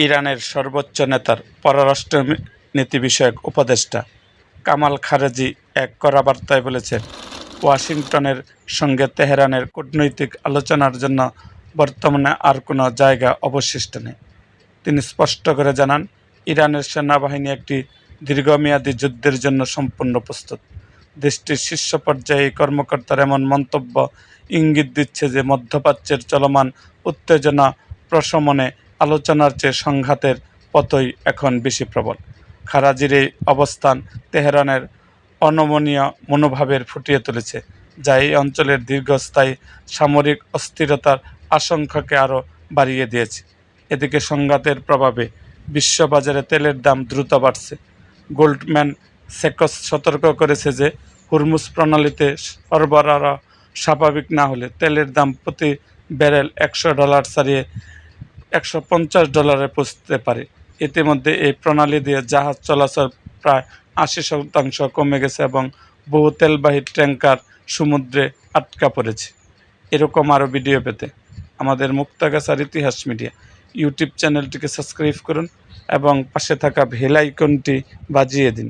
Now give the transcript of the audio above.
ইরানের সর্বোচ্চ নেতার পররাষ্ট্র নীতি বিষয়ক উপদেষ্টা কামাল খারেজি এক কড়া বার্তায় বলেছেন, ওয়াশিংটনের সঙ্গে তেহরানের কূটনৈতিক আলোচনার জন্য বর্তমানে আর কোনো জায়গা অবশিষ্ট নেই। তিনি স্পষ্ট করে জানান, ইরানের সেনাবাহিনী একটি দীর্ঘমেয়াদী যুদ্ধের জন্য সম্পূর্ণ প্রস্তুত। দেশটির শীর্ষ পর্যায়ে এই কর্মকর্তার এমন মন্তব্য ইঙ্গিত দিচ্ছে যে মধ্যপ্রাচ্যের চলমান উত্তেজনা প্রশমনে আলোচনার চেয়ে সংঘাতের পথই এখন বেশি প্রবল। খারাজির এই অবস্থান তেহরানের অনমনীয় মনোভাবের ফুটিয়ে তুলেছে, যা এই অঞ্চলের দীর্ঘস্থায়ী সামরিক অস্থিরতার আশঙ্কাকে আরও বাড়িয়ে দিয়েছে। এদিকে সংঘাতের প্রভাবে বিশ্ববাজারে তেলের দাম দ্রুত বাড়ছে। গোল্ডম্যান স্যাকস সতর্ক করেছে যে হুরমুজ প্রণালীতে সরবরাহ স্বাভাবিক না হলে তেলের দাম প্রতি ব্যারেল $100 ছাড়িয়ে $150 পৌঁছতে পারে। ইতিমধ্যে এই প্রণালী দিয়ে জাহাজ চলাচল প্রায় 80% কমে গেছে এবং বহু তেলবাহী ট্যাঙ্কার সমুদ্রে আটকা পড়েছে। এরকম আরও ভিডিও পেতে আমাদের মুক্তাগাছার ইতিহাস মিডিয়া ইউটিউব চ্যানেলটিকে সাবস্ক্রাইব করুন এবং পাশে থাকা বেল আইকনটি বাজিয়ে দিন।